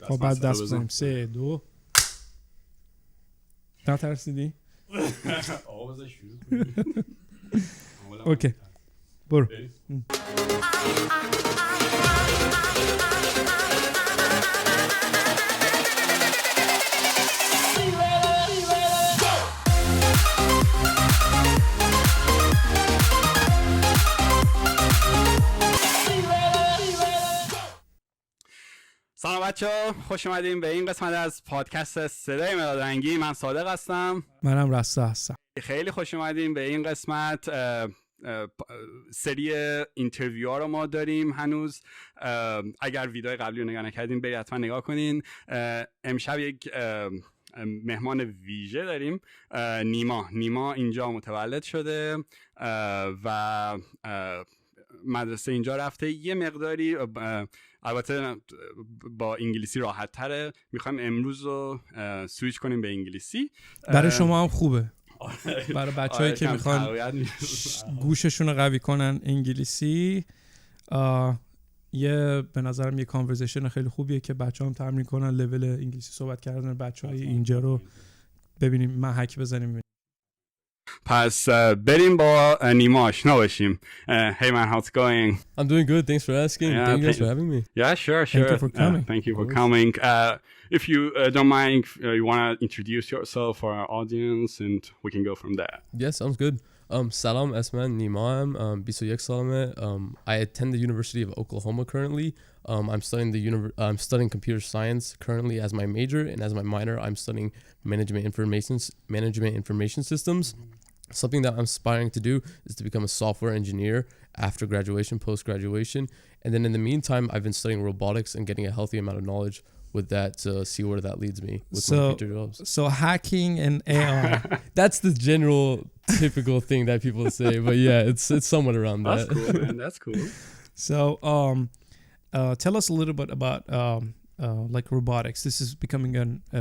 خب بعد دست بزنیم 3 2 نترسیدی؟ آقا بذار شروع کنیم. اوکی برو. سلام بچه‌ها، خوش اومدین به این قسمت از پادکست صدای مداد رنگی. من صادق هستم. منم رسته هستم. خیلی خوش اومدین به این قسمت. سری اینترویو ها رو ما داریم هنوز. اگر ویدیو قبلی رو نگاه نکردین برید حتما نگاه کنین. امشب یک مهمان ویژه داریم، نیما اینجا متولد شده و مدرسه اینجا رفته. یه مقداری البته با انگلیسی راحت تره. میخوایم امروز رو سویچ کنیم به انگلیسی. برای شما هم خوبه، برای بچه‌هایی که میخوان گوششون رو قوی کنن انگلیسی. یه به نظرم یه کانورزیشن خیلی خوبیه که بچه‌ها هم تمرین کنن لول انگلیسی صحبت کردن. بچه‌های اینجا رو ببینیم، محک بزنیم. پس بریم با نیما آشنا باشیم. Hey man, how's it going? I'm doing good. Thanks for asking. Thank you guys for having me. Yeah, sure. Thank you for coming. Thank you for coming. If you don't mind, you want to introduce yourself for our audience and we can go from there. Yeah, sounds good. سلام، اسمم نیما. 21 سالمه. I attend the University of Oklahoma currently. I'm studying computer science currently as my major, and as my minor I'm studying management information systems. Something that I'm aspiring to do is to become a software engineer after graduation, post-graduation. And then in the meantime, I've been studying robotics and getting a healthy amount of knowledge with that to see where that leads me with my future jobs. So hacking and AI. That's the general typical thing that people say, but yeah, it's somewhat around that. That's cool, man. That's cool. So tell us a little bit about like robotics. This is becoming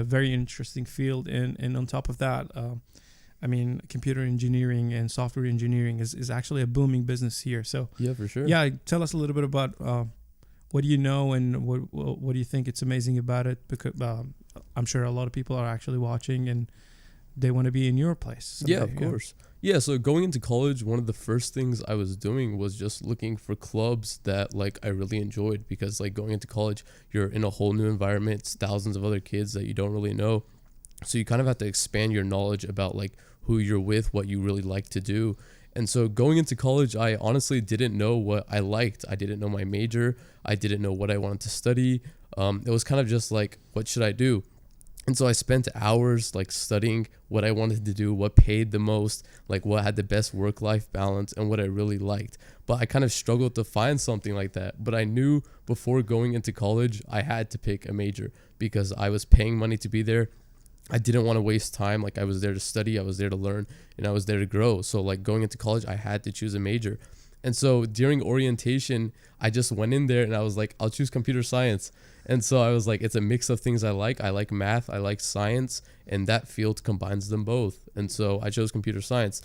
a very interesting field, and on top of that, I mean, computer engineering and software engineering is actually a booming business here. So yeah, for sure. Yeah, tell us a little bit about what do you know and what do you think it's amazing about it? Because I'm sure a lot of people are actually watching and they want to be in your place someday. Yeah, of course. Yeah, so going into college, one of the first things I was doing was just looking for clubs that like I really enjoyed, because like going into college, you're in a whole new environment. It's thousands of other kids that you don't really know. So you kind of have to expand your knowledge about like who you're with, what you really like to do. And so going into college, I honestly didn't know what I liked. I didn't know my major. I didn't know what I wanted to study. It was kind of just like, what should I do? And so I spent hours like studying what I wanted to do, what paid the most, like what had the best work-life balance, and what I really liked. But I kind of struggled to find something like that. But I knew before going into college, I had to pick a major because I was paying money to be there. I didn't want to waste time. Like I was there to study, I was there to learn, and I was there to grow. So like going into college, I had to choose a major. And so during orientation, I just went in there and I was like, I'll choose computer science. And so I was like, it's a mix of things I like. I like math, I like science, and that field combines them both. And so I chose computer science.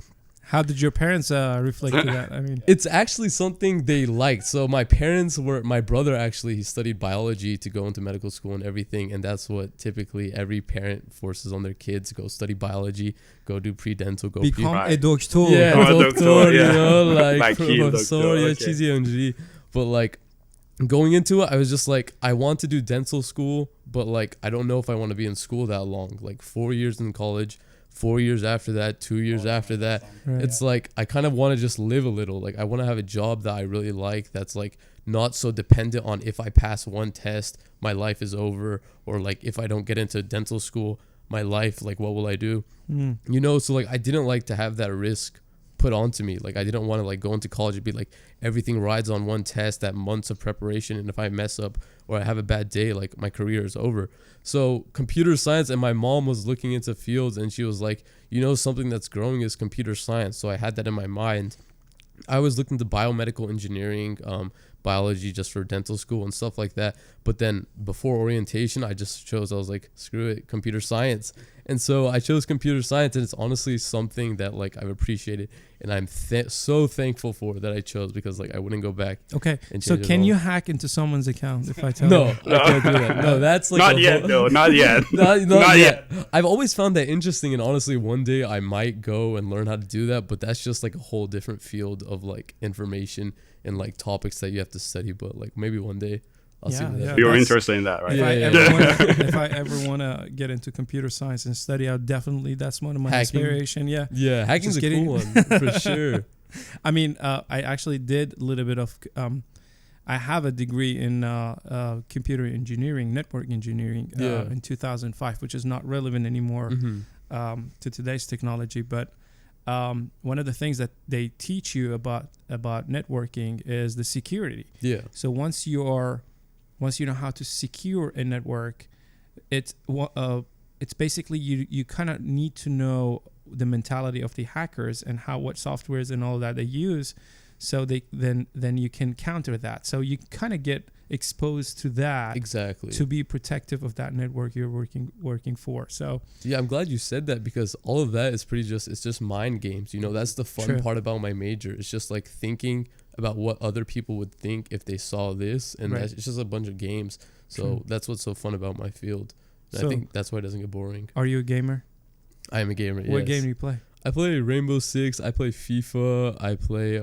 How did your parents reflect to that? I mean, it's actually something they liked. So my brother actually, he studied biology to go into medical school and everything. And that's what typically every parent forces on their kids: go study biology, go do pre-dental, go become a doctor. Yeah, a doctor, you know, like professor, yeah, cheesy okay. But like going into it, I was just like, I want to do dental school, but like, I don't know if I want to be in school that long, like 4 years in college, 4 years after that, 2 years after that. Right. It's like, I kind of want to just live a little. Like I want to have a job that I really like, that's like not so dependent on if I pass one test, my life is over, or like if I don't get into dental school, my life, like what will I do? You know, so like I didn't like to have that risk put onto me. Like I didn't want to like go into college and be like everything rides on one test, that months of preparation, and if I mess up or I have a bad day, like my career is over. So computer science, and my mom was looking into fields and she was like, you know, something that's growing is computer science. So I had that in my mind. I was looking to biomedical engineering, biology just for dental school and stuff like that. But then before orientation, I just chose, I was like, screw it, computer science. And so I chose computer science, and it's honestly something that like I've appreciated, and I'm so thankful for that I chose, because like I wouldn't go back. Okay, and so change it can all. you hack into someone's account if I tell No, you? I can't do that. No, that's like Not yet, though. Not yet. not yet. I've always found that interesting, and honestly, one day I might go and learn how to do that. But that's just like a whole different field of like information and like topics that you have to study. But like maybe one day I'll see. What that You're that's- interested in that, right? If I ever want to get into computer science and study out, definitely that's one of my Hacking. inspiration. Yeah. Yeah, hacking's Just a kidding. cool one for sure. I mean, I actually did a little bit of. I have a degree in computer engineering, network engineering, in 2005, which is not relevant anymore to today's technology. But one of the things that they teach you about networking is the security. Yeah. So once you know how to secure a network, it's basically you kind of need to know the mentality of the hackers and what softwares and all that they use, so then you can counter that. So you kind of get exposed to that Exactly. to be protective of that network you're working for. So Yeah, I'm glad you said that, because all of that is it's just mind games. You know, that's the fun True. part about my major. It's just like thinking about what other people would think if they saw this, and Right. it's just a bunch of games. So True. that's what's so fun about my field. And So- I think that's why it doesn't get boring. are you a gamer? I am a gamer. What yes. game do you play? I play Rainbow Six. I play FIFA. I play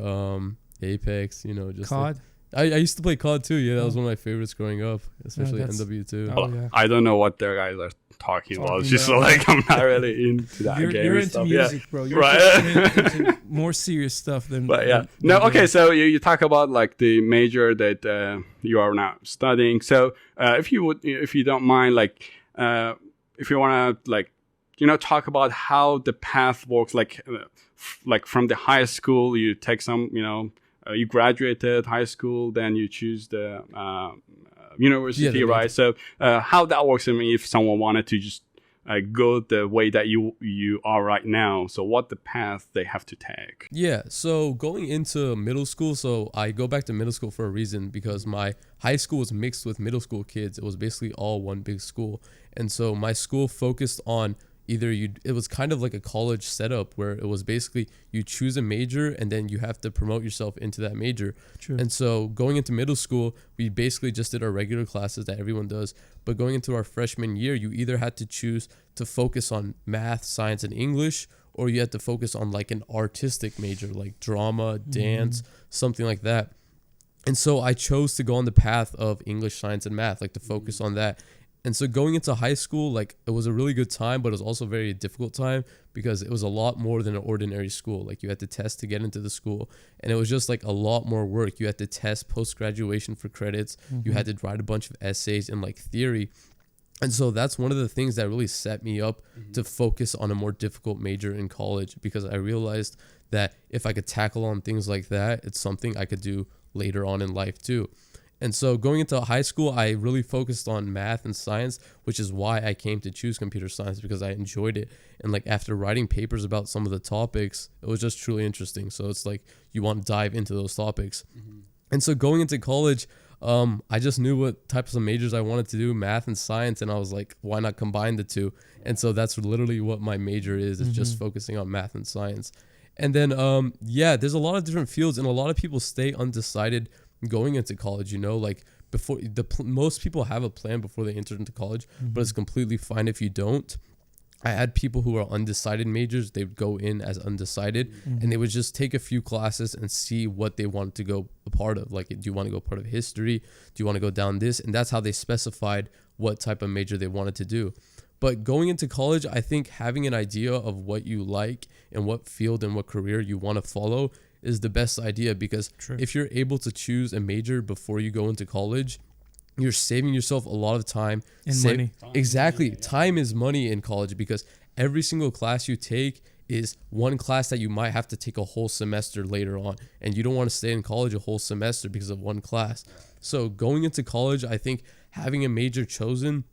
Apex. You know, just COD? I used to play COD too. Yeah, that was Oh. one of my favorites growing up, especially that's- NW2. Oh, yeah. I don't know what the guys are talking about. Talking Just about- like I'm not really into that You're game into stuff. music, bro. You're Right. into more serious stuff than. But yeah, than- no. than Okay, games. so you talk about like the major that you are now studying. So if you don't mind, like if you want to like talk about how the path works, like from the high school, you take some, you graduated high school, then you choose the university, the right? So how that works. I mean, if someone wanted to just go the way that you are right now, so what the path they have to take? Yeah, so going into middle school, so I go back to middle school for a reason, because my high school was mixed with middle school kids. It was basically all one big school. And so my school focused on it was kind of like a college setup, where it was basically you choose a major and then you have to promote yourself into that major. True. And so going into middle school, we basically just did our regular classes that everyone does. But going into our freshman year, you either had to choose to focus on math, science, and English, or you had to focus on like an artistic major, like drama, dance, something like that. And so I chose to go on the path of English, science, and math, like to focus on that. And so going into high school, like it was a really good time, but it was also a very difficult time, because it was a lot more than an ordinary school. Like you had to test to get into the school, and it was just like a lot more work. You had to test post-graduation for credits. You had to write a bunch of essays and like theory. And so that's one of the things that really set me up to focus on a more difficult major in college, because I realized that if I could tackle on things like that, it's something I could do later on in life too. And so going into high school, I really focused on math and science, which is why I came to choose computer science, because I enjoyed it. And like after writing papers about some of the topics, it was just truly interesting. So it's like you want to dive into those topics. And so going into college, I just knew what types of majors I wanted to do, math and science. And I was like, why not combine the two? And so that's literally what my major is. It's just focusing on math and science. And then, there's a lot of different fields, and a lot of people stay undecided going into college, like before most people have a plan before they enter into college, but it's completely fine if you don't. I had people who are undecided majors. They would go in as undecided, and they would just take a few classes and see what they wanted to go a part of. Like, do you want to go part of history? Do you want to go down this? And that's how they specified what type of major they wanted to do. But going into college, I think having an idea of what you like and what field and what career you want to follow is the best idea, because if you're able to choose a major before you go into college, you're saving yourself a lot of time and money. Exactly. Time is money in college, because every single class you take is one class that you might have to take a whole semester later on, and you don't want to stay in college a whole semester because of one class. So going into college, I think having a major chosen,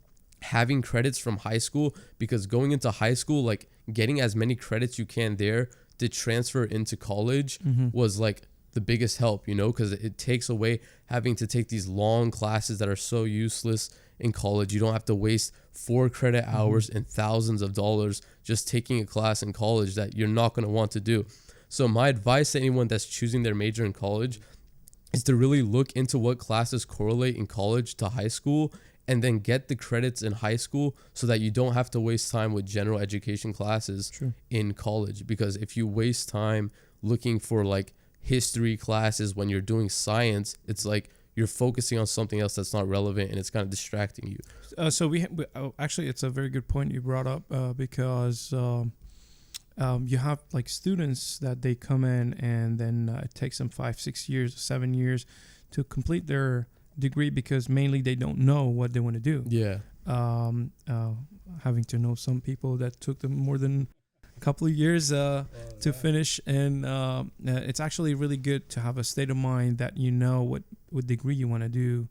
having credits from high school, because going into high school, like getting as many credits you can there to transfer into college was like the biggest help, because it takes away having to take these long classes that are so useless in college. You don't have to waste 4 credit hours and thousands of dollars just taking a class in college that you're not going to want to do. So my advice to anyone that's choosing their major in college is to really look into what classes correlate in college to high school, and then get the credits in high school so that you don't have to waste time with general education classes in college. Because if you waste time looking for like history classes when you're doing science, it's like you're focusing on something else that's not relevant, and it's kind of distracting you. So we actually, it's a very good point you brought up, because you have like students that they come in and then it takes them 5, 6 years, 7 years to complete their degree, because mainly they don't know what they want to do. Having to know some people that took them more than a couple of years to finish, and it's actually really good to have a state of mind that you know what degree you want to do,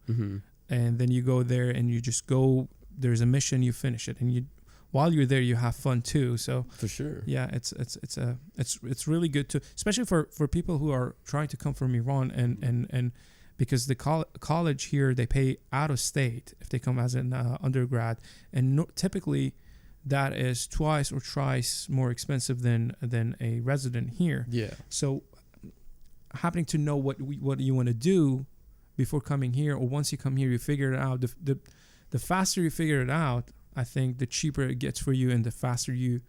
and then you go there and you just go, there's a mission, you finish it, and you while you're there you have fun too. So for sure, it's really good to, especially for people who are trying to come from Iran, and because the college here, they pay out of state if they come as an undergrad, and typically that is twice or thrice more expensive than a resident here. So happening to know what you want to do before coming here, or once you come here you figure it out, the faster you figure it out, I think the cheaper it gets for you, and the faster you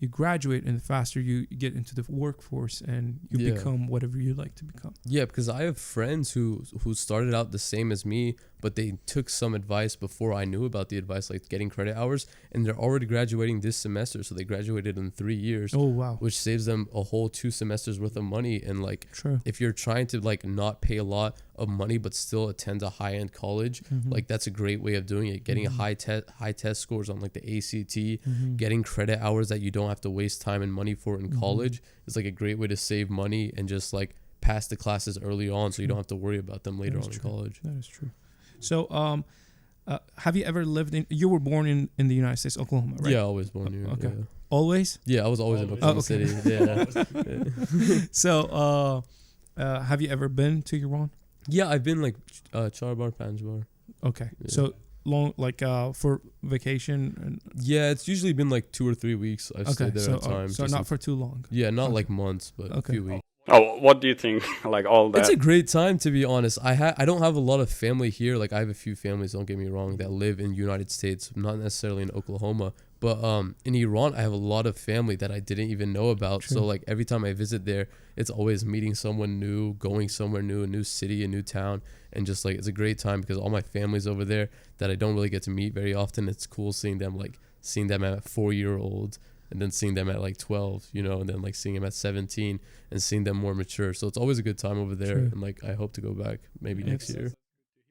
graduate, and the faster you get into the workforce, and you become whatever you like to become. Because I have friends who started out the same as me, but they took some advice before I knew about the advice, like getting credit hours, and they're already graduating this semester. So they graduated in 3 years. Oh, wow. Which saves them a whole 2 semesters worth of money. And like, if you're trying to like not pay a lot of money but still attend a high-end college, like that's a great way of doing it. Getting a high test scores on like the ACT, getting credit hours that you don't have to waste time and money for in college is like a great way to save money and just like pass the classes early on, so you don't have to worry about them later on in college. That is true. So, have you ever lived in? You were born in the United States, Oklahoma, right? Yeah, always born here. Okay. Yeah. Always? Yeah, I was always in Oklahoma City. Yeah. So, have you ever been to Iran? Yeah, I've been like Charbar, Panjbar. Okay. Yeah. So long, like for vacation. Yeah, it's usually been like 2 or 3 weeks. I've stayed there at a time. So not for too long. Yeah, not like months, but a few weeks. Oh, what do you think? Like all that? It's a great time, to be honest. I don't have a lot of family here. Like I have a few families, don't get me wrong, that live in United States, not necessarily in Oklahoma. But in Iran, I have a lot of family that I didn't even know about. So like every time I visit there, it's always meeting someone new, going somewhere new, a new city, a new town. And just like, it's a great time because all my family's over there that I don't really get to meet very often. It's cool seeing them at 4-year-old, and then seeing them at like 12, you know, and then like seeing them at 17 and seeing them more mature. So it's always a good time over there. And like, I hope to go back maybe next year.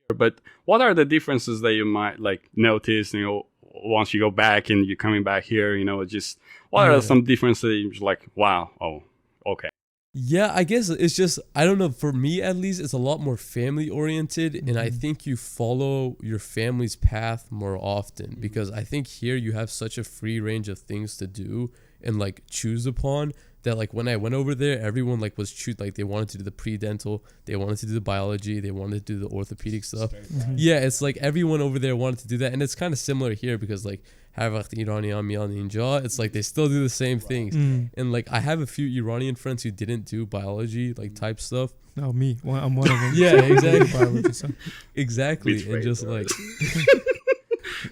But what are the differences that you might like notice, you know, once you go back and you're coming back here, you know, just what are some differences that you're like, wow, oh, okay. Yeah, I guess it's just, I don't know, for me at least, it's a lot more family oriented. And I think you follow your family's path more often because I think here you have such a free range of things to do and like choose upon that like when I went over there, everyone like was like they wanted to do the pre-dental, they wanted to do the biology, they wanted to do the orthopedic stuff. Yeah, it's like everyone over there wanted to do that. And it's kind of similar here because like it's like they still do the same things. And like I have a few Iranian friends who didn't do biology like type stuff. Oh, me. Well, I'm one of them. Yeah, exactly. Biology, so. Exactly. And just like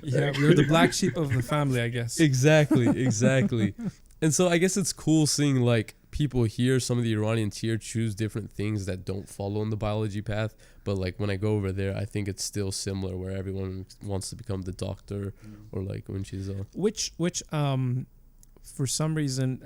yeah, we're the black sheep of the family, I guess. Exactly. And so I guess it's cool seeing like people here, some of the Iranians here choose different things that don't follow in the biology path. But like when I go over there, I think it's still similar where everyone wants to become the doctor or like when she's which for some reason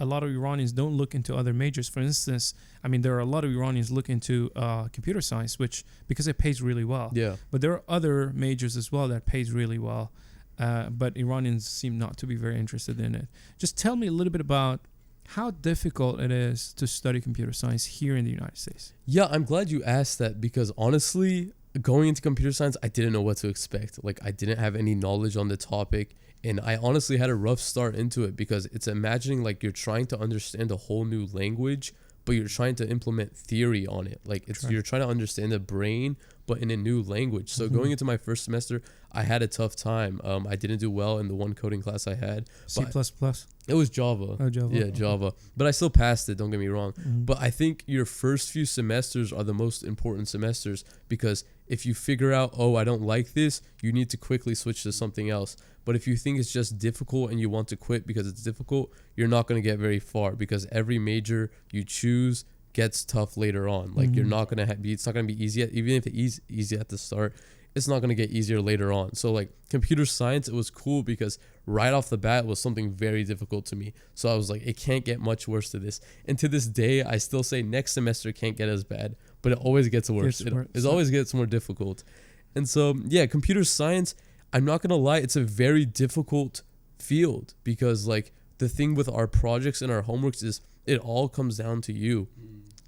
a lot of Iranians don't look into other majors. For instance, I mean there are a lot of Iranians look into computer science, which because it pays really well. Yeah. But there are other majors as well that pays really well. But Iranians seem not to be very interested in it. Just tell me a little bit about how difficult it is to study computer science here in the United States. Yeah, I'm glad you asked that because honestly, going into computer science, I didn't know what to expect. Like I didn't have any knowledge on the topic. And I honestly had a rough start into it because it's imagining like you're trying to understand a whole new language, but you're trying to implement theory on it. Like you're trying to understand the brain, but in a new language. So going into my first semester, I had a tough time. I didn't do well in the one coding class I had. C++. It was Java. Oh, Java. Yeah, Okay. Java. But I still passed it, don't get me wrong. Mhm. But I think your first few semesters are the most important semesters, because if you figure out, oh, I don't like this, you need to quickly switch to something else. But if you think it's just difficult and you want to quit because it's difficult, you're not going to get very far, because every major you choose gets tough later on. Like you're not going to be, it's not going to be easy, even if it's easy at the start, it's not going to get easier later on. So like computer science, it was cool because right off the bat it was something very difficult to me. So I was like, it can't get much worse to this. And to this day, I still say next semester can't get as bad, but it always gets worse. It always gets more difficult. And so, yeah, computer science, I'm not going to lie, it's a very difficult field, because like the thing with our projects and our homeworks is it all comes down to you.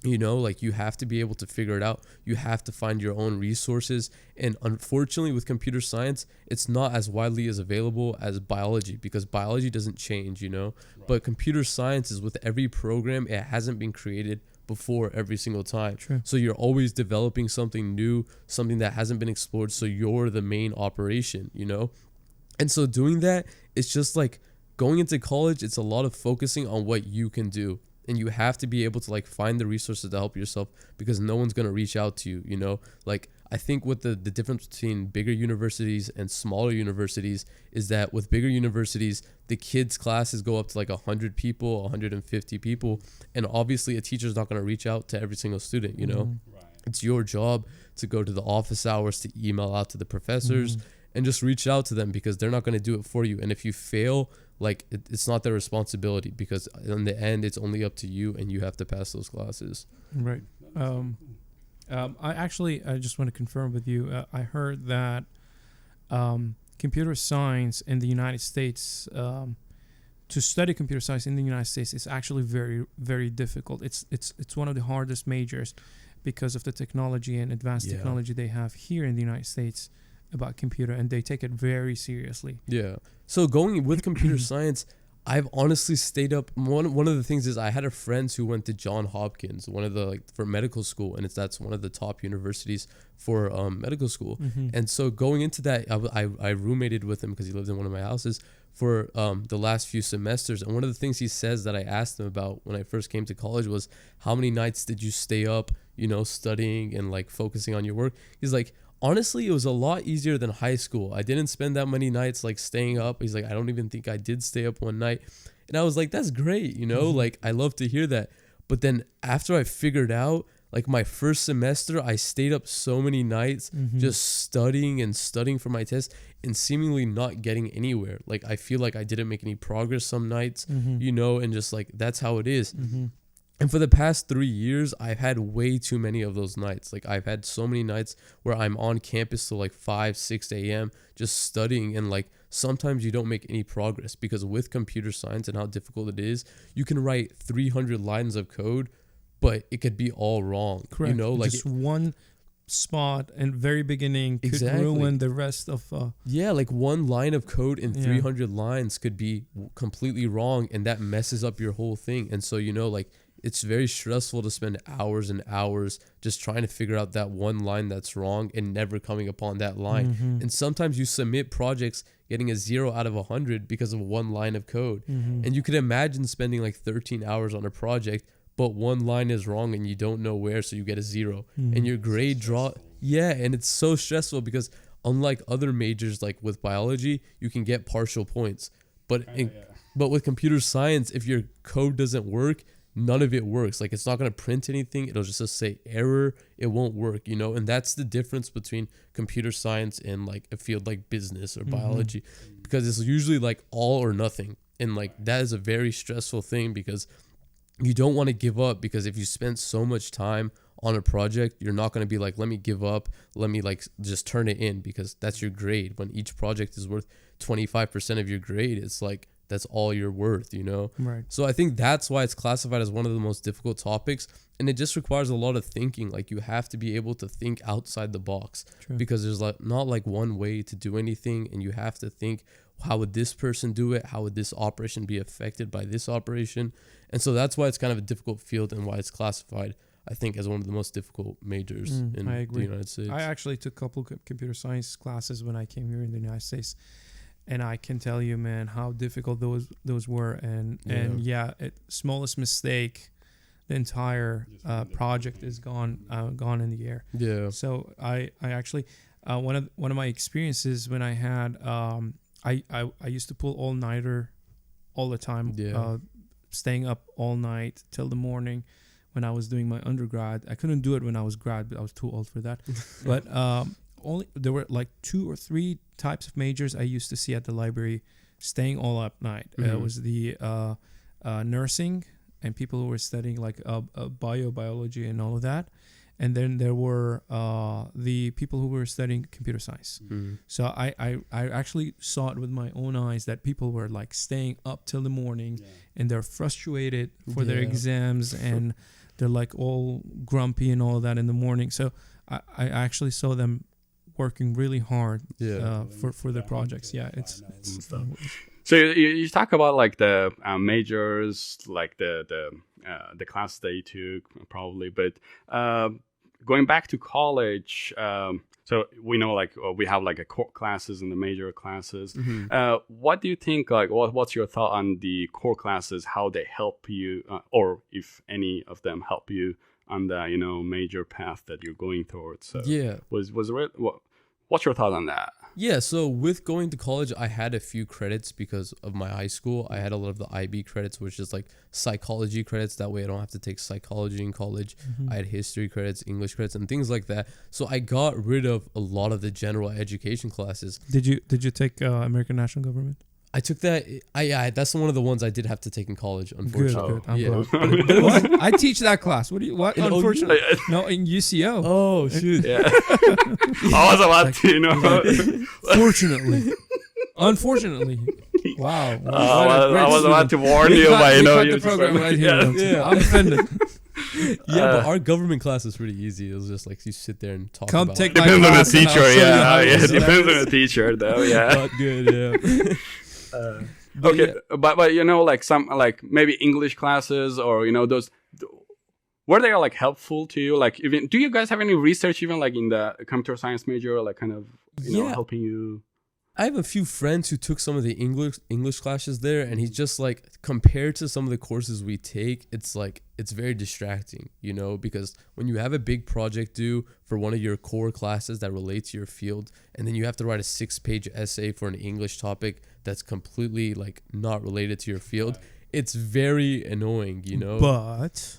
You know, like you have to be able to figure it out. You have to find your own resources. And unfortunately with computer science, it's not as widely as available as biology, because biology doesn't change, you know. Right. But computer science is, with every program, it hasn't been created before every single time. True. So you're always developing something new, something that hasn't been explored. So you're the main operation, you know. And so doing that, it's just like going into college, it's a lot of focusing on what you can do. And you have to be able to like find the resources to help yourself, because no one's going to reach out to you, you know. Like I think what the difference between bigger universities and smaller universities is that with bigger universities, the kids' classes go up to like 100 people, 150 people. And obviously a teacher's not going to reach out to every single student, you know. Right. It's your job to go to the office hours, to email out to the professors and just reach out to them, because they're not going to do it for you. And if you fail, like it's not their responsibility, because in the end it's only up to you, and you have to pass those classes. Right. I just want to confirm with you. I heard that computer science in the United States, to study computer science in the United States is actually very, very difficult. It's one of the hardest majors because of the technology and advanced technology they have here in the United States about computer, and they take it very seriously. Yeah. So going with computer science, I've honestly stayed up. One of the things is I had a friend who went to Johns Hopkins, one of the like for medical school, and that's one of the top universities for medical school. And so going into that, I roommated with him because he lived in one of my houses for the last few semesters. And one of the things he says that I asked him about when I first came to college was, how many nights did you stay up, you know, studying and like focusing on your work? He's like, honestly, it was a lot easier than high school. I didn't spend that many nights like staying up. He's like, I don't even think I did stay up one night. And I was like, that's great, you know, like I love to hear that. But then after I figured out, like my first semester, I stayed up so many nights just studying and studying for my test and seemingly not getting anywhere. Like I feel like I didn't make any progress some nights, you know, and just like that's how it is. And for the past 3 years, I've had way too many of those nights. Like I've had so many nights where I'm on campus till like 5, 6 a.m. just studying. And like sometimes you don't make any progress, because with computer science and how difficult it is, you can write 300 lines of code, but it could be all wrong. Correct. You know, like just one spot in very beginning could ruin the rest of like one line of code in 300 lines could be completely wrong, and that messes up your whole thing. And so, you know, like it's very stressful to spend hours and hours just trying to figure out that one line that's wrong and never coming upon that line. And sometimes you submit projects getting a 0 out of 100 because of one line of code. And you could imagine spending like 13 hours on a project, but one line is wrong and you don't know where, so you get a 0. And your grade and it's so stressful, because unlike other majors like with biology, you can get partial points. But but with computer science, if your code doesn't work, none of it works. Like it's not going to print anything. It'll just say error. It won't work, you know? And that's the difference between computer science and like a field like business or biology, because it's usually like all or nothing. And like that is a very stressful thing, because you don't want to give up, because if you spend so much time on a project, you're not going to be like, let me give up. Let me like just turn it in, because that's your grade. When each project is worth 25% of your grade, it's like, that's all you're worth, you know? Right. So I think that's why it's classified as one of the most difficult topics. And it just requires a lot of thinking. Like you have to be able to think outside the box. True. Because there's like not like one way to do anything. And you have to think, how would this person do it? How would this operation be affected by this operation? And so that's why it's kind of a difficult field and why it's classified I think as one of the most difficult majors in I agree. the United States. I actually took a couple computer science classes when I came here in the United States, and I can tell you, man, how difficult those were. And smallest mistake, the entire project is gone in the air. Yeah. So I actually one of my experiences when I had I used to pull all-nighter all the time. Yeah. Staying up all night till the morning when I was doing my undergrad. I couldn't do it when I was grad, but I was too old for that. But only there were like 2 or 3 types of majors I used to see at the library staying all up night. It was the nursing and people who were studying like biology and all of that. And then there were the people who were studying computer science. So I actually saw it with my own eyes that people were like staying up till the morning and they're frustrated for their exams and they're like all grumpy and all that in the morning. So I actually saw them working really hard for their projects. Yeah, it's So you talk about like the majors, like the class that you took probably, but going back to college, so we know like we have like a core classes and the major classes. What do you think, like what's your thought on the core classes, how they help you, or if any of them help you on the major path that you're going towards? So what's your thought on that? Yeah, so with going to college, I had a few credits because of my high school. I had a lot of the IB credits, which is like psychology credits. That way I don't have to take psychology in college. I had history credits, English credits, and things like that. So I got rid of a lot of the general education classes. Did you take American National Government? I took that. That's one of the ones I did have to take in college, unfortunately. Good. I'm glad. What? I teach that class. What? Unfortunately, no, in UCO. Oh shoot! Yeah, I was about to, Fortunately, unfortunately. Wow. I was about to warn you, but the program right here. Yeah, I'm offended. But our government class was pretty easy. It was just like you sit there and talk. Come about take it. my Depends on the class. teacher. Yeah, depends on the teacher, though. Yeah. Not good. Yeah. Okay, but like some like maybe English classes or those, were they like helpful to you? Like even do you guys have any research even like in the computer science major, like kind of helping you? I have a few friends who took some of the English classes there, and he's just like, compared to some of the courses we take, it's like it's very distracting, because when you have a big project due for one of your core classes that relate to your field, and then you have to write a 6-page essay for an English topic that's completely like not related to your field. It's very annoying, But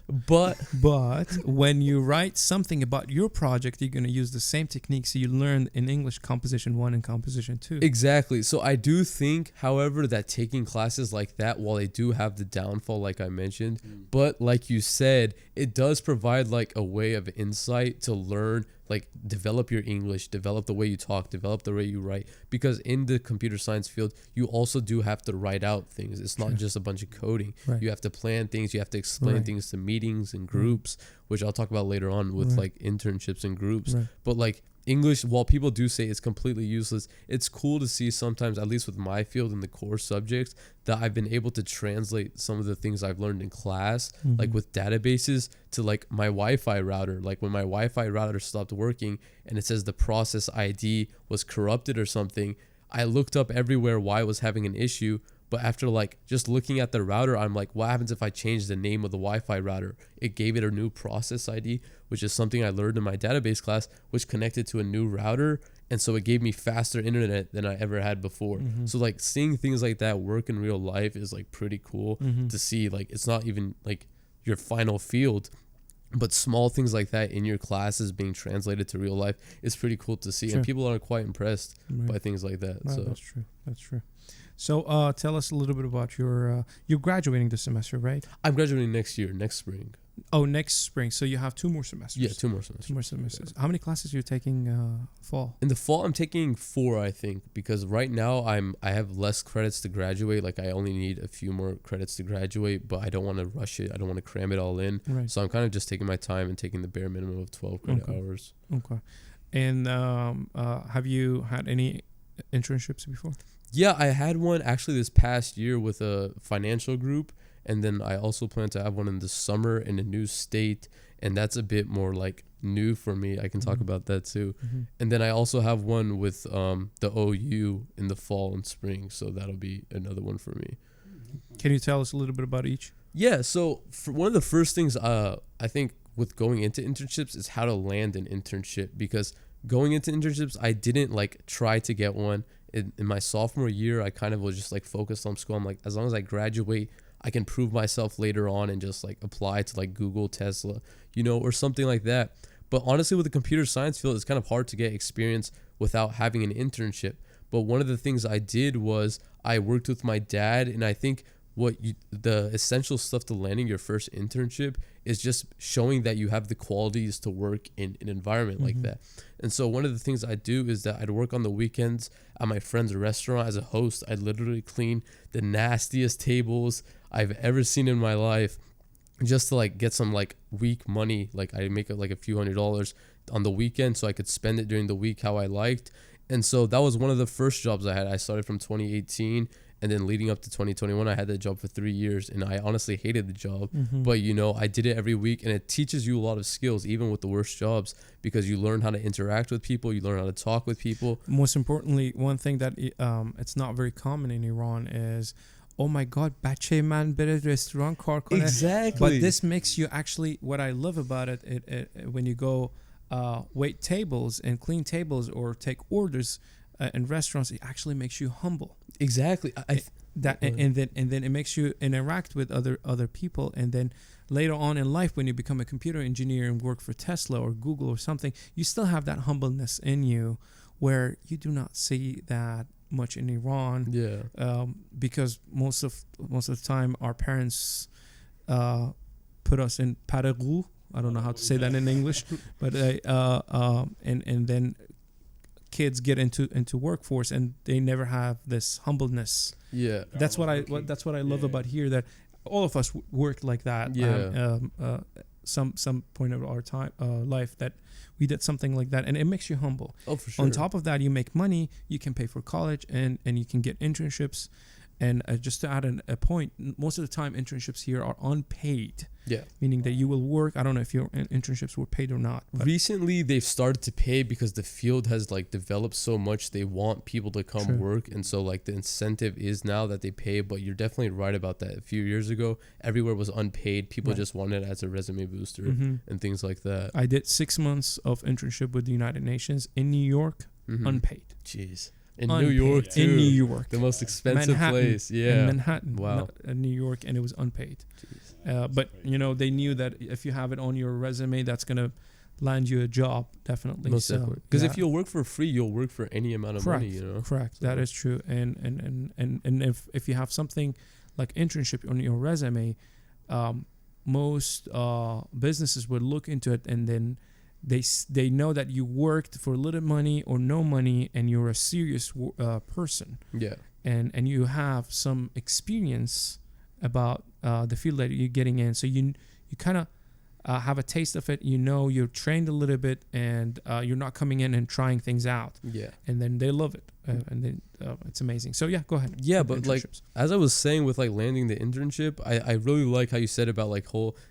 when you write something about your project, you're going to use the same techniques you learned in English Composition 1 and Composition 2. Exactly. So I do think, however, that taking classes like that, while they do have the downfall, like I mentioned, but like you said, it does provide like a way of insight to learn, like develop your English, develop the way you talk, develop the way you write. Because in the computer science field, you also do have to write out things. It's not just a bunch of coding. Right. You have to plan things. You have to explain things to meetings and groups, which I'll talk about later on with like internships and groups. Right. But like English, while people do say it's completely useless, it's cool to see sometimes, at least with my field in the core subjects, that I've been able to translate some of the things I've learned in class, like with databases, to like my Wi-Fi router. Like when my Wi-Fi router stopped working and it says the process ID was corrupted or something, I looked up everywhere why it was having an issue. But after like just looking at the router, I'm like, what happens if I change the name of the Wi-Fi router? It gave it a new process ID, which is something I learned in my database class, which connected to a new router. And so it gave me faster internet than I ever had before. So like seeing things like that work in real life is like pretty cool to see. Like it's not even like your final field, but small things like that in your classes being translated to real life is pretty cool to see. And people are quite impressed by things like that. Right, so that's true. So tell us a little bit about you're graduating this semester, right? I'm graduating next spring. Oh, next spring. So you have 2 more semesters. Yeah, 2 more semesters. 2 more semesters. How many classes are you taking fall? In the fall, I'm taking 4, I think, because right now I have less credits to graduate. Like I only need a few more credits to graduate, but I don't want to rush it. I don't want to cram it all in. Right. So I'm kind of just taking my time and taking the bare minimum of 12 credit hours. Okay. And have you had any internships before? Yeah, I had one actually this past year with a financial group, and then I also plan to have one in the summer in a new state. and that's a bit more like new for me. I can talk about that too. Mm-hmm. And then I also have one with the OU in the fall and spring, so that'll be another one for me. Can you tell us a little bit about each? Yeah, so for one of the first things I think with going into internships is how to land an internship, because going into internships, I didn't like try to get one. In my sophomore year, I kind of was just like focused on school. I'm like, as long as I graduate, I can prove myself later on and just like apply to like Google, Tesla, you know, or something like that. But honestly, with the computer science field, it's kind of hard to get experience without having an internship. But one of the things I did was I worked with my dad, and I think the essential stuff to landing your first internship is just showing that you have the qualities to work in an environment like that. And so one of the things I do is that I'd work on the weekends at my friend's restaurant as a host. I'd literally clean the nastiest tables I've ever seen in my life, just to like get some like week money. Like I make like a few $100s on the weekend so I could spend it during the week how I liked. And so that was one of the first jobs I had. I started from 2018, and then leading up to 2021, I had that job for 3 years, and I honestly hated the job. But, you know, I did it every week, and it teaches you a lot of skills, even with the worst jobs, because you learn how to interact with people, you learn how to talk with people. Most importantly, one thing that it's not very common in Iran is, oh my God, bache man bere restaurant kar kone. Exactly. But this makes you actually, what I love about it, when you go wait tables and clean tables or take orders in restaurants, it actually makes you humble. Exactly. And then it makes you interact with other people, and then later on in life, when you become a computer engineer and work for Tesla or Google or something, you still have that humbleness in you, where you do not see that much in Iran. Yeah. Because most of the time our parents put us in paragou. I don't know how to say that in English, but and then kids get into workforce and they never have this humbleness. Yeah. That's what I love about here, that all of us worked like that. Yeah. Some point of our time life that we did something like that, and it makes you humble. Oh, for sure. On top of that, you make money, you can pay for college, and you can get internships. And just to add a point, most of the time internships here are unpaid. Yeah. Meaning that you will work. I don't know if your internships were paid or not. Recently, they've started to pay because the field has like developed so much. They want people to come work. And so like the incentive is now that they pay, but you're definitely right about that. A few years ago, everywhere was unpaid. People just wanted it as a resume booster and things like that. I did 6 months of internship with the United Nations in New York, unpaid. Jeez. In New York too. In New York. The most expensive Manhattan, place. Yeah. In Manhattan. Wow. New York, and it was unpaid. But you know, they knew that if you have it on your resume, that's gonna land you a job, definitely. Most definitely. Because if you'll work for free, you'll work for any amount of money, you know. Correct. So. That is true. And if you have something like internship on your resume, most businesses would look into it, and then they know that you worked for little money or no money, and you're a serious person. Yeah. And you have some experience about the field that you're getting in, so you kind of have a taste of it. You know, you're trained a little bit, and you're not coming in and trying things out. Yeah. And then they love it, and then it's amazing. So yeah, go ahead. Yeah, but like as I was saying with like landing the internship, I really like how you said about like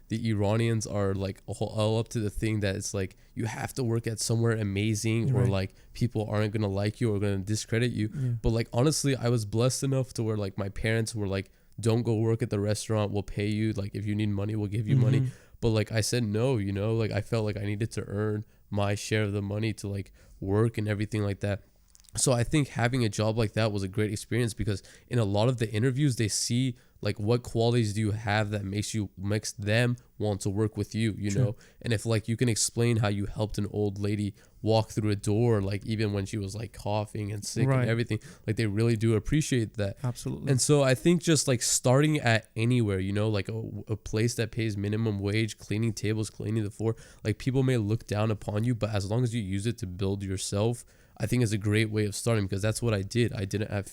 the Iranians are like all up to the thing that it's like you have to work at somewhere amazing, or like people aren't gonna like you or gonna discredit you. Yeah. But like honestly, I was blessed enough to where like my parents were like, don't go work at the restaurant, we'll pay you, like if you need money, we'll give you money. But like I said no, you know, like I felt like I needed to earn my share of the money to like work and everything like that. So I think having a job like that was a great experience, because in a lot of the interviews they see like what qualities do you have that makes them want to work with you, you know. And if like you can explain how you helped an old lady walk through a door, like even when she was like coughing and sick and everything, like they really do appreciate that. Absolutely. And so I think just like starting at anywhere, you know, like a place that pays minimum wage, cleaning tables, cleaning the floor, like people may look down upon you, but as long as you use it to build yourself, I think it's a great way of starting, because that's what I did. I didn't have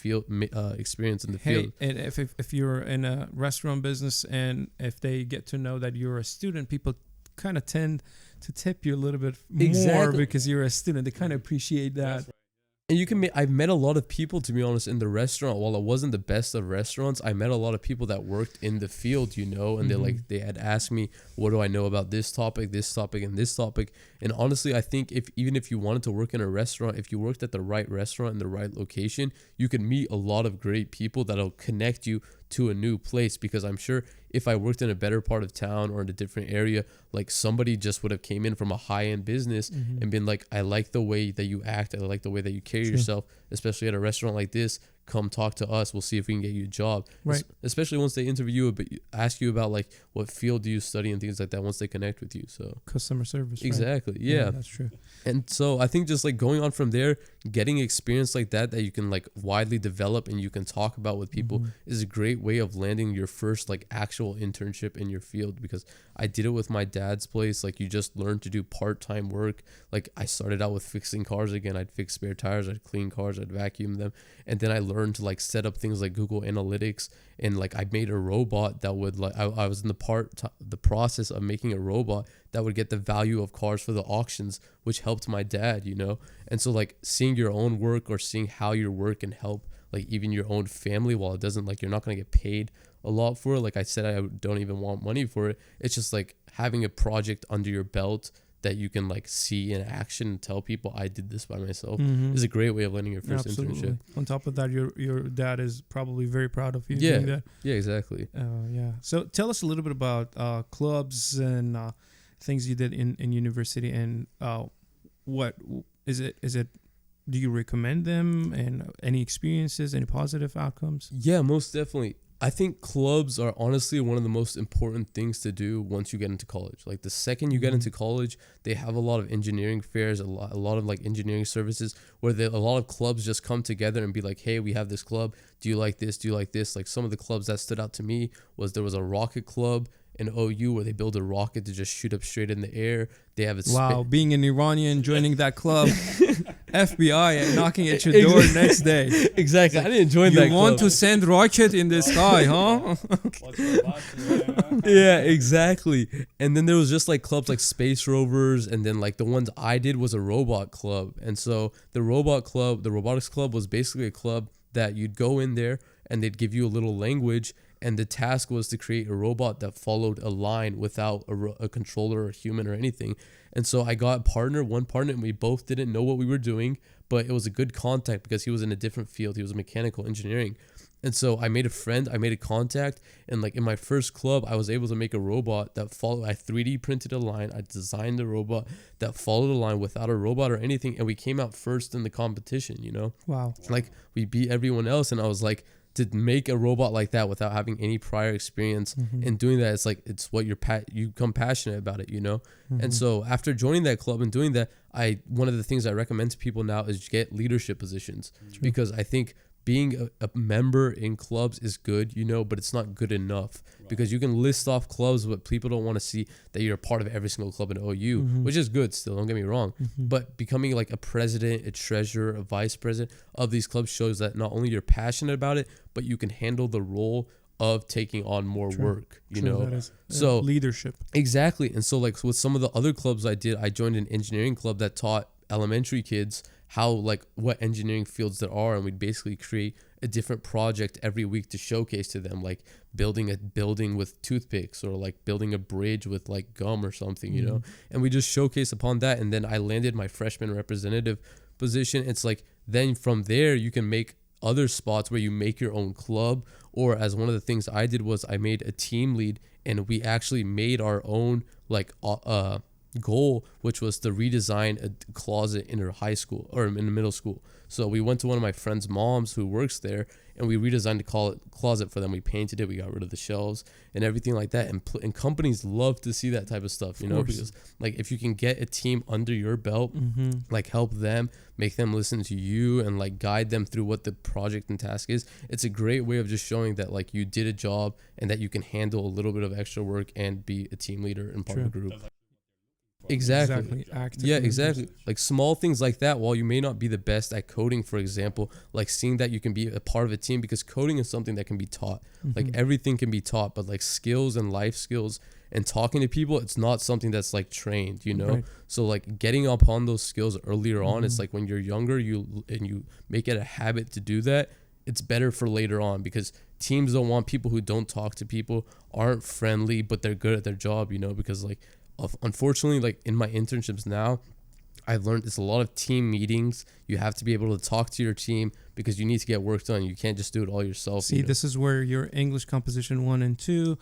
experience in the field. And if you're in a restaurant business, and if they get to know that you're a student, people kind of tend to tip you a little bit more because you're a student. They kind of appreciate that. And you can I've met a lot of people, to be honest, in the restaurant. While it wasn't the best of restaurants, I met a lot of people that worked in the field, you know, and they had asked me, what do I know about this topic, and this topic. And honestly, I think even if you wanted to work in a restaurant, if you worked at the right restaurant in the right location, you can meet a lot of great people that'll connect you to a new place. Because I'm sure if I worked in a better part of town or in a different area, like somebody just would have came in from a high-end business and been like, I like the way that you act, I like the way that you carry yourself, especially at a restaurant like this. Come talk to us, we'll see if we can get you a job. Right. Especially once they interview you, but ask you about like what field do you study and things like that once they connect with you. So customer service. Exactly. Right? Yeah, that's true. And so I think just like going on from there, getting experience like that you can like widely develop and you can talk about with people is a great way of landing your first like actual internship in your field. Because I did it with my dad's place. Like you just learn to do part-time work. Like I started out with fixing cars again. I'd fix spare tires, I'd clean cars, I'd vacuum them. And then I learned to like set up things like Google Analytics, and like I made a robot that would like I was in the process of making a robot that would get the value of cars for the auctions, which helped my dad, you know. And so like seeing your own work or seeing how your work can help like even your own family, while it doesn't like you're not going to get paid a lot for it. Like I said, I don't even want money for it. It's just like having a project under your belt that you can like see in action and tell people I did this by myself is a great way of landing your first internship. On top of that, your dad is probably very proud of you doing that. Yeah, exactly. Yeah. So tell us a little bit about clubs and things you did in university, and what is it? Do you recommend them, and any experiences, any positive outcomes? Yeah, most definitely. I think clubs are honestly one of the most important things to do once you get into college. Like the second you get into college, they have a lot of engineering fairs, a lot of like engineering services where a lot of clubs just come together and be like, hey, we have this club. Do you like this? Do you like this? Like some of the clubs that stood out to me was there was a rocket club in OU where they build a rocket to just shoot up straight in the air. They have a being an Iranian joining that club, FBI and knocking at your door next day. Exactly. I didn't join that club. You want to send rocket in the sky, huh? Yeah, exactly. And then there was just like clubs like Space Rovers, and then like the ones I did was a robot club. And so the robotics club was basically a club that you'd go in there and they'd give you a little language, and the task was to create a robot that followed a line without a controller or human or anything. And so I got one partner, and we both didn't know what we were doing, but it was a good contact because he was in a different field. He was mechanical engineering. And so I made a friend, I made a contact, and like in my first club, I was able to make a robot that followed. I 3D printed a line. I designed a robot that followed a line without a robot or anything. And we came out first in the competition, you know? Wow. Like we beat everyone else. And I was like, to make a robot like that without having any prior experience and doing that, it's like it's what you become passionate about it, you know. And so after joining that club and doing that, one of the things I recommend to people now is get leadership positions. Because I think being a member in clubs is good, you know, but it's not good enough. Because you can list off clubs, but people don't want to see that you're a part of every single club in OU, which is good still, don't get me wrong. But becoming like a president, a treasurer, a vice president of these clubs shows that not only you're passionate about it, but you can handle the role of taking on more work, you know. That is, so leadership. Exactly. And so like with some of the other clubs I joined an engineering club that taught elementary kids how like what engineering fields there are, and we'd basically create a different project every week to showcase to them, like building a building with toothpicks, or like building a bridge with like gum or something, you know. And we just showcase upon that. And then I landed my freshman representative position. It's like then from there you can make other spots where you make your own club, or as one of the things I did was I made a team lead, and we actually made our own like goal, which was to redesign a closet in her high school or in the middle school. So we went to one of my friend's moms who works there, and we redesigned the closet for them. We painted it, we got rid of the shelves and everything like that. And companies love to see that type of stuff, you know, because like if you can get a team under your belt, like help them, make them listen to you, and like guide them through what the project and task is, it's a great way of just showing that like you did a job and that you can handle a little bit of extra work and be a team leader and part of a group. Exactly. Yeah, exactly. Like small things like that, while you may not be the best at coding, for example, like seeing that you can be a part of a team, because coding is something that can be taught. Like everything can be taught, but like skills and life skills and talking to people, it's not something that's like trained, you know. Right. So like getting upon those skills earlier on, it's like when you're younger, you make it a habit to do that, it's better for later on, because teams don't want people who don't talk to people, aren't friendly, but they're good at their job, you know. Because like unfortunately, like in my internships now, I've learned it's a lot of team meetings. You have to be able to talk to your team because you need to get work done. You can't just do it all yourself. See, this is where your English composition 1 and 2,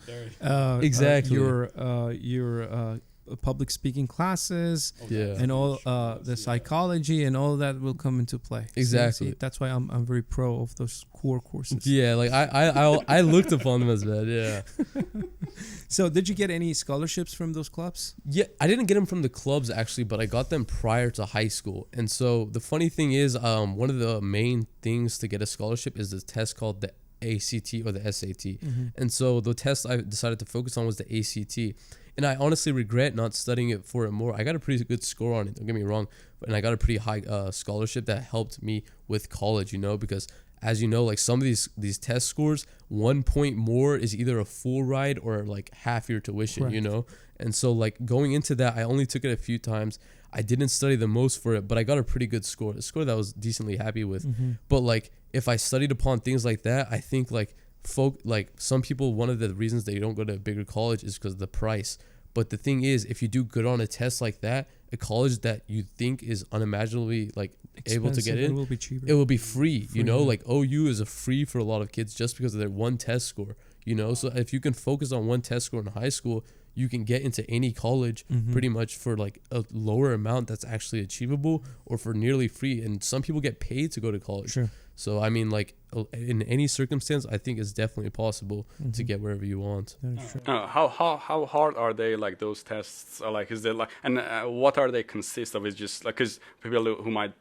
exactly, your public speaking classes, yeah, and all the psychology and all that will come into play. Exactly. See, that's why I'm very pro of those core courses. Yeah, like I looked upon them as bad. Yeah. So did you get any scholarships from those clubs? Yeah, I didn't get them from the clubs actually, but I got them prior to high school. And so the funny thing is, one of the main things to get a scholarship is this test called the ACT or the SAT. And so the test I decided to focus on was the ACT. And I honestly regret not studying it for it more. I got a pretty good score on it, don't get me wrong, and I got a pretty high scholarship that helped me with college, you know, because as you know, like some of these test scores, 1 point more is either a full ride or like half your tuition, Correct. you know. And so like going into that, I only took it a few times. I didn't study the most for it, but I got a pretty good score, a score that I was decently happy with. But like if I studied upon things like that, I think like some people, one of the reasons they don't go to a bigger college is because of the price. But the thing is, if you do good on a test like that, a college that you think is unimaginably like able to get in, it will be cheaper. It will be free, you know. Like OU is a free for a lot of kids just because of their one test score, you know. So if you can focus on one test score in high school, you can get into any college pretty much for like a lower amount that's actually achievable, or for nearly free. And some people get paid to go to college. Sure. So I mean, like in any circumstance, I think it's definitely possible to get wherever you want. How hard are they, like those tests? Like, is there like, and what are they consist of? Is just like, because people who might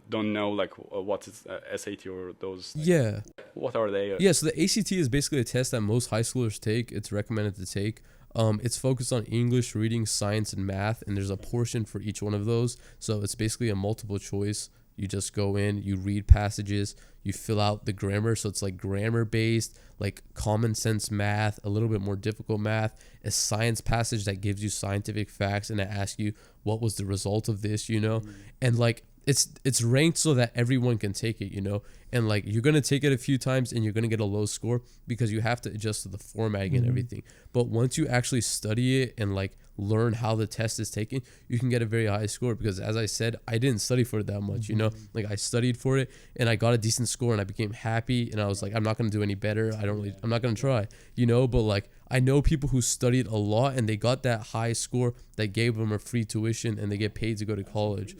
don't know like what is SAT or those. Like, yeah. What are they? Yeah. So the ACT is basically a test that most high schoolers take. It's recommended to take. It's focused on English, reading, science, and math, and there's a portion for each one of those. So it's basically a multiple choice. You just go in, you read passages, you fill out the grammar. So it's like grammar based, like common sense math, a little bit more difficult math, a science passage that gives you scientific facts and it asks you what was the result of this, you know? And like it's ranked so that everyone can take it, you know? And like you're going to take it a few times and you're going to get a low score because you have to adjust to the formatting and everything. But once you actually study it and like learn how the test is taken, you can get a very high score, because as I said, I didn't study for it that much, you know. Like I studied for it and I got a decent score and I became happy, and I was like, I'm not going to do any better, I'm not going to try, you know. But like I know people who studied a lot and they got that high score that gave them a free tuition and they get paid to go to college.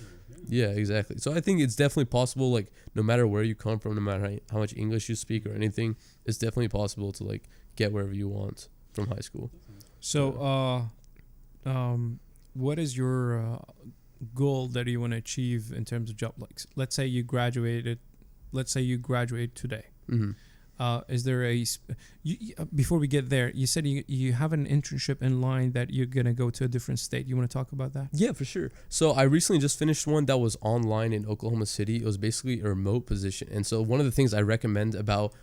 Yeah, exactly. So I think it's definitely possible, like no matter where you come from, no matter how much English you speak or anything, it's definitely possible to like get wherever you want from high school. So what is your goal that you want to achieve in terms of job? Like, let's say you graduate today. Is there before we get there, you said you have an internship in line that you're going to go to a different state. You want to talk about that? Yeah, for sure. So I recently just finished one that was online in Oklahoma City. It was basically a remote position. And so one of the things I recommend about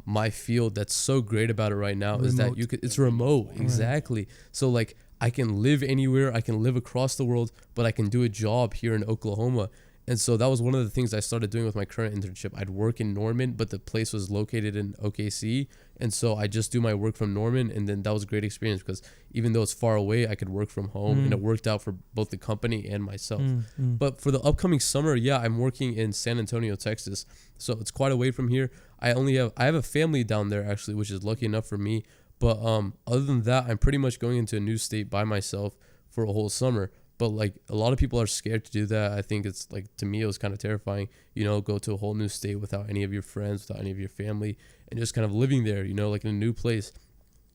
my field that's so great about it right now is that it's remote. Exactly. So like I can live anywhere, I can live across the world, but I can do a job here in Oklahoma. And so that was one of the things I started doing with my current internship. I'd work in Norman, but the place was located in OKC. And so I just do my work from Norman. And then that was a great experience because even though it's far away, I could work from home and it worked out for both the company and myself. But for the upcoming summer, yeah, I'm working in San Antonio, Texas. So it's quite away from here. I have a family down there actually, which is lucky enough for me. But other than that, I'm pretty much going into a new state by myself for a whole summer. But like a lot of people are scared to do that. I think it's like, to me, it was kind of terrifying, you know, go to a whole new state without any of your friends, without any of your family, and just kind of living there, you know, like in a new place.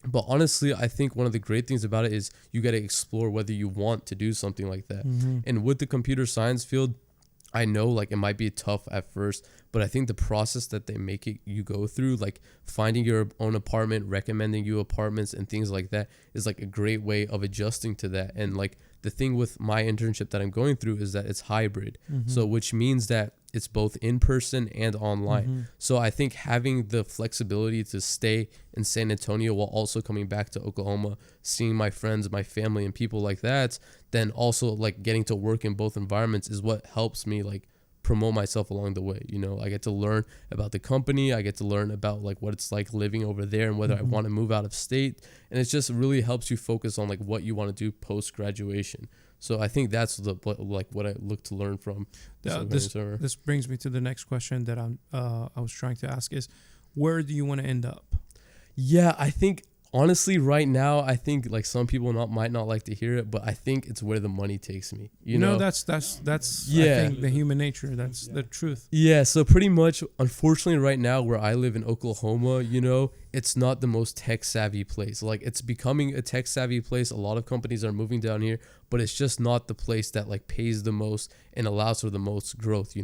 But honestly, I think one of the great things about it is you got to explore whether you want to do something like that. And with the computer science field, I know like it might be tough at first, but I think the process that they make it you go through, like finding your own apartment, recommending you apartments and things like that, is like a great way of adjusting to that. And like the thing with my internship that I'm going through is that it's hybrid. So which means that it's both in person and online. So I think having the flexibility to stay in San Antonio while also coming back to Oklahoma, seeing my friends, my family, and people like that, then also like getting to work in both environments is what helps me like promote myself along the way. I get to learn about the company. I get to learn about like what it's like living over there and whether I want to move out of state. And it just really helps you focus on like what you want to do post graduation. So I think that's what I look to learn from. This brings me to the next question that I was trying to ask is, where do you want to end up? Yeah, I think honestly, right now, I think like some people might not like to hear it, but I think it's where the money takes me. You know, that's I think the human nature. That's the truth. Yeah. So pretty much, unfortunately, right now where I live in Oklahoma, it's not the most tech savvy place. Like it's becoming a tech savvy place. A lot of companies are moving down here, but it's just not the place that like pays the most and allows for the most growth.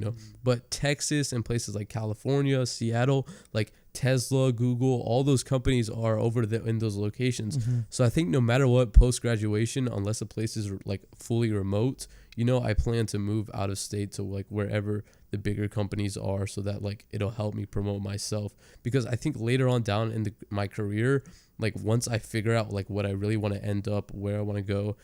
But Texas and places like California, Seattle, like Tesla, Google, all those companies are over there in those locations. So I think no matter what, post-graduation, unless a place is like fully remote, I plan to move out of state to like wherever the bigger companies are, so that like it'll help me promote myself. Because I think later on down in my career, like once I figure out like what I really want to end up, where I want to go,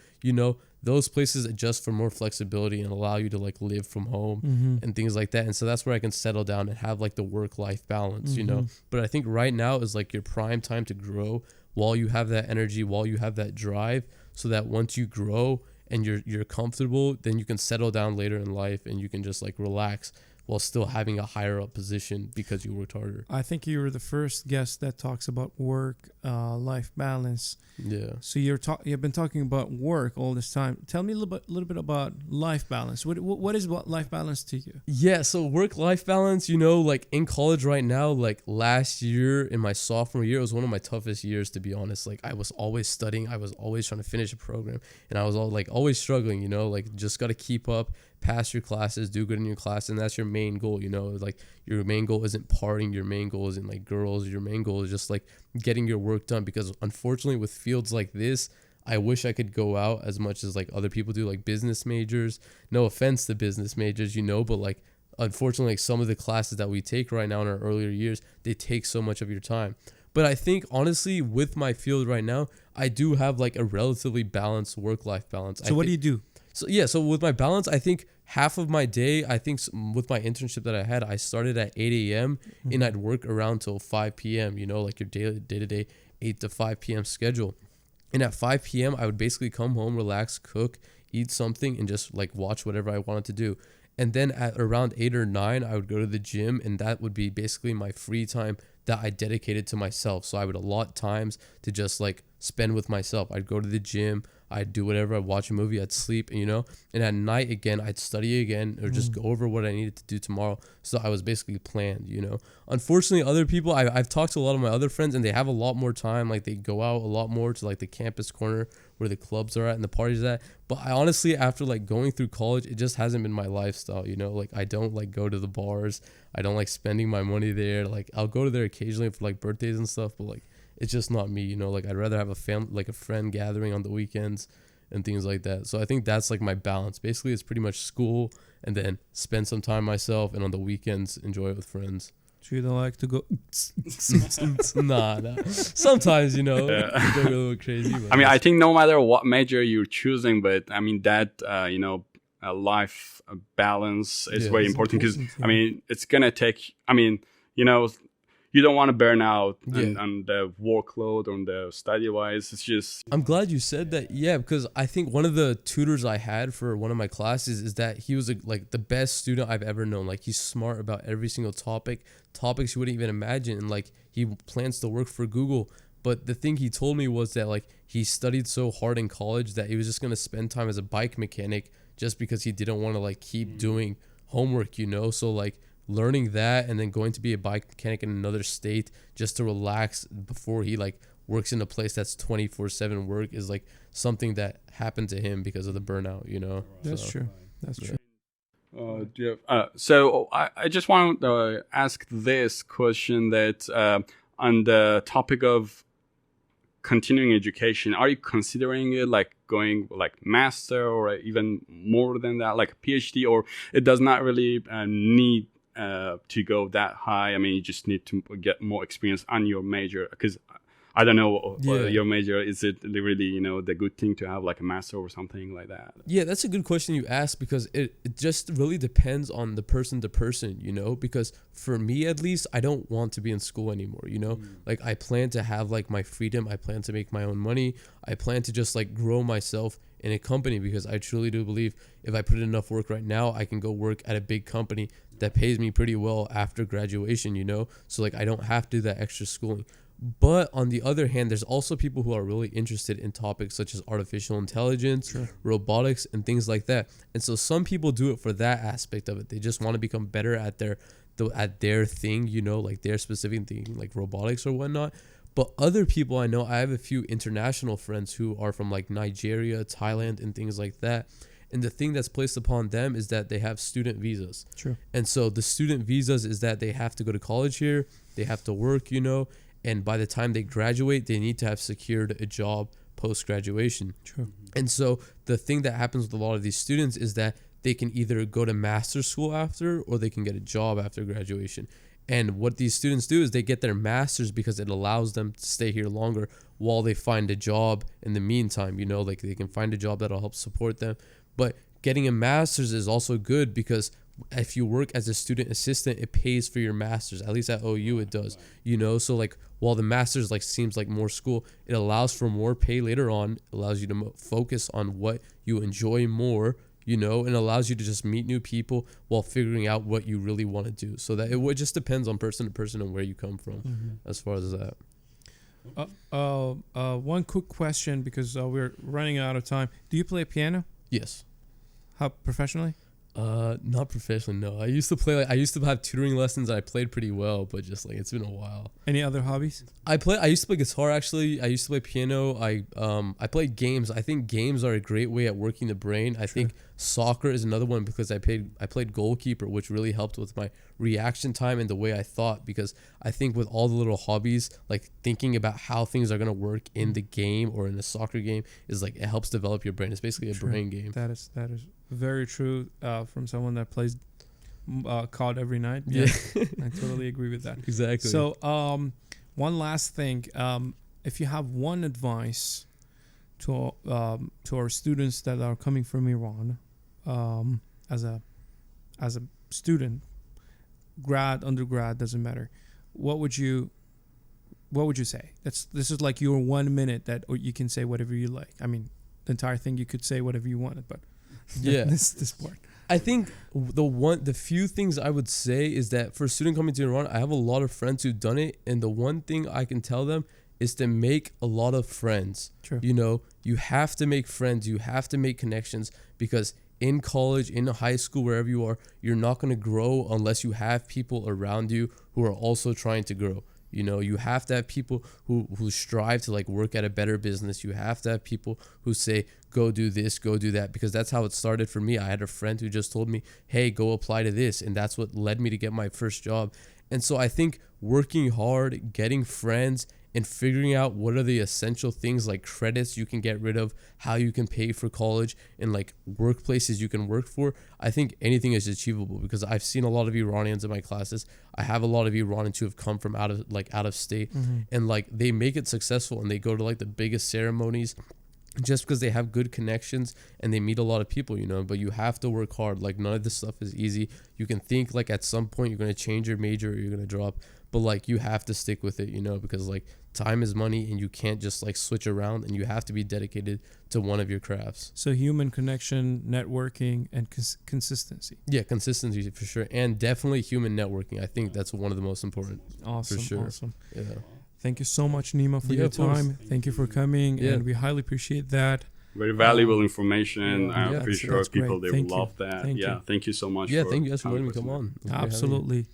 those places adjust for more flexibility and allow you to like live from home and things like that. And so that's where I can settle down and have like the work-life balance, But I think right now is like your prime time to grow while you have that energy, while you have that drive, so that once you grow and you're comfortable, then you can settle down later in life and you can just like relax while still having a higher up position because you worked harder. I think you were the first guest that talks about work-life balance. Yeah. So you've been talking about work all this time. Tell me a little bit about life balance. What is life balance to you? Yeah, so work-life balance, like in college right now, like last year in my sophomore year, it was one of my toughest years, to be honest. Like I was always studying. I was always trying to finish a program. And I was always struggling, like just got to keep up, pass your classes, do good in your class, and that's your main goal. Like your main goal isn't partying, your main goal isn't like girls, your main goal is just like getting your work done. Because unfortunately with fields like this, I wish I could go out as much as like other people do, like business majors. No offense to business majors, but like unfortunately like some of the classes that we take right now in our earlier years, they take so much of your time. But I think honestly with my field right now, I do have like a relatively balanced work-life balance. So what do you do? So with my balance, I think half of my day, I think with my internship that I had, I started at 8 a.m. and I'd work around till 5 p.m., like your day-to-day 8 to 5 p.m. schedule. And at 5 p.m., I would basically come home, relax, cook, eat something, and just like watch whatever I wanted to do. And then at around 8 or 9, I would go to the gym, and that would be basically my free time that I dedicated to myself. So I would allot times to just like spend with myself. I'd go to the gym, I'd do whatever, I'd watch a movie, I'd sleep, and at night again, I'd study again or just go over what I needed to do tomorrow. So I was basically planned, Unfortunately, other people, I've talked to a lot of my other friends and they have a lot more time. Like they go out a lot more to like the campus corner where the clubs are at and the parties are at. But I honestly, after like going through college, it just hasn't been my lifestyle, Like I don't like go to the bars. I don't like spending my money there. Like I'll go to there occasionally for like birthdays and stuff, but like it's just not me, Like I'd rather have a friend gathering on the weekends and things like that. So I think that's like my balance. Basically, it's pretty much school and then spend some time myself, and on the weekends enjoy it with friends. So you don't like to go? Nah. Sometimes, you go a little crazy. I mean, I think no matter what major you're choosing, but I mean that a life balance is very important because I mean it's gonna take. I mean, you don't want to burn out on the workload, on the study wise. It's just. I'm glad you said that. Yeah, because I think one of the tutors I had for one of my classes is that he was like the best student I've ever known. Like he's smart about every single topics you wouldn't even imagine. And like he plans to work for Google. But the thing he told me was that like he studied so hard in college that he was just going to spend time as a bike mechanic just because he didn't want to like keep doing homework, So like learning that and then going to be a bike mechanic in another state just to relax before he like works in a place that's 24/7 work is like something that happened to him because of the burnout, That's true. That's true. So I just want to ask this question that on the topic of continuing education, are you considering it like going like master or even more than that, like a PhD, or it does not really need to go that high? I mean, you just need to get more experience on your major, because I don't know your major. Is it really, you know, the good thing to have like a master or something like that? Yeah, that's a good question you ask, because it just really depends on the person to person, you know, because for me at least, I don't want to be in school anymore, you know, like I plan to have like my freedom. I plan to make my own money. I plan to just like grow myself in a company, because I truly do believe if I put in enough work right now, I can go work at a big company that pays me pretty well after graduation, you know, so like I don't have to do that extra schooling. But on the other hand, there's also people who are really interested in topics such as artificial intelligence, robotics, and things like that. And so some people do it for that aspect of it. They just want to become better at their thing, you know, like their specific thing, like robotics or whatnot. But other people I know, I have a few international friends who are from like Nigeria, Thailand, and things like that. And the thing that's placed upon them is that they have student visas. True. And so the student visas is that they have to go to college here, they have to work, you know, and by the time they graduate, they need to have secured a job post-graduation. True. And so the thing that happens with a lot of these students is that they can either go to master's school after, or they can get a job after graduation. And what these students do is they get their master's because it allows them to stay here longer while they find a job in the meantime, you know, like they can find a job that'll help support them. But getting a master's is also good because if you work as a student assistant, it pays for your master's. At least at OU it does, you know. So like while the master's like seems like more school, it allows for more pay later on, allows you to focus on what you enjoy more, you know, and allows you to just meet new people while figuring out what you really want to do. So that it just depends on person to person and where you come from as far as that. One quick question, because we're running out of time. Do you play piano? Yes. How professionally? Not professionally, no. I used to have tutoring lessons. I played pretty well, but just like it's been a while. Any other hobbies? I used to play guitar actually. I used to play piano. I played games. I think games are a great way at working the brain. I think soccer is another one because I played goalkeeper, which really helped with my reaction time and the way I thought, because I think with all the little hobbies, like thinking about how things are gonna work in the game or in a soccer game is like it helps develop your brain. It's basically a brain game. That is very true from someone that plays COD every night. Yeah. I totally agree with that. Exactly. So one last thing, if you have one advice to our students that are coming from Iran, as a student, grad, undergrad, doesn't matter, what would you say? This is like your 1 minute that, or you can say whatever you like. I mean, the entire thing you could say whatever you wanted, but yeah, this part. I think the few things I would say is that for a student coming to Iran, I have a lot of friends who've done it, and the one thing I can tell them is to make a lot of friends. True. You know, you have to make friends, you have to make connections, because in college, in high school, wherever you are, you're not going to grow unless you have people around you who are also trying to grow. You know, you have to have people who strive to like work at a better business. You have to have people who say, go do this, go do that, because that's how it started for me. I had a friend who just told me, hey, go apply to this. And that's what led me to get my first job. And so I think working hard, getting friends, and figuring out what are the essential things like credits you can get rid of, how you can pay for college, and like workplaces you can work for. I think anything is achievable, because I've seen a lot of Iranians in my classes. I have a lot of Iranians who have come from out of state, and like they make it successful, and they go to like the biggest ceremonies just because they have good connections and they meet a lot of people, you know. But you have to work hard. Like none of this stuff is easy. You can think like at some point you're going to change your major or you're going to drop, but like you have to stick with it, you know, because like time is money and you can't just like switch around, and you have to be dedicated to one of your crafts. So human connection, networking, and consistency. Yeah, consistency for sure. And definitely human networking. I think that's one of the most important. Awesome. For sure. Awesome. Yeah. Thank you so much, Nima, for your time. Thank you for coming, and we highly appreciate that. Very valuable information. I'm pretty sure that's people great. they Thank will you. love that. Thank Yeah, you. thank you so much. Yeah, thank you guys for letting me come on. Absolutely.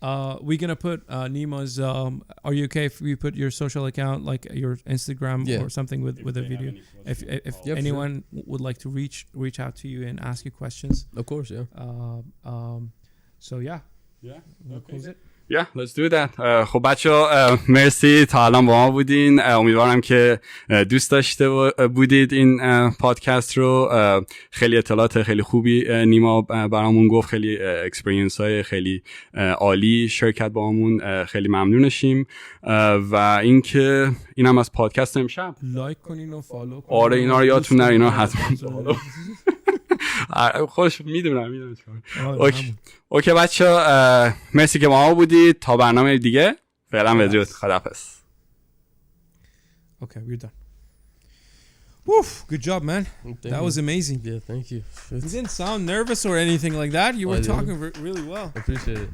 We're gonna put Nima's. Are you okay if we put your social account, like your Instagram or something with a video? If anyone would like to reach out to you and ask you questions, Of course, yeah. So yeah. Yeah. We'll close it. Yeah, let's do that. خب بچه‌ها مرسی تا الان با ما بودین. امیدوارم که دوست داشته بودید این پادکست رو. خیلی اطلاعات خیلی خوبی نیما برامون گفت، خیلی اکسپریانس های خیلی عالی شرکت با همون، خیلی ممنونشیم. و اینکه اینم از پادکست امشب. لایک کنین و فالو کنین. آره اینا رو یادتون نره، اینا حتما خوش میدونم. اوکی بچه‌ها مرسی که با ما بودید. تا برنامه دیگه فعلا بدرود. خداحافظ. Okay, we're done. Woof, good job, man. That was amazing. Yeah, thank you. You didn't sound nervous or anything like that. You were talking really well. I appreciate it.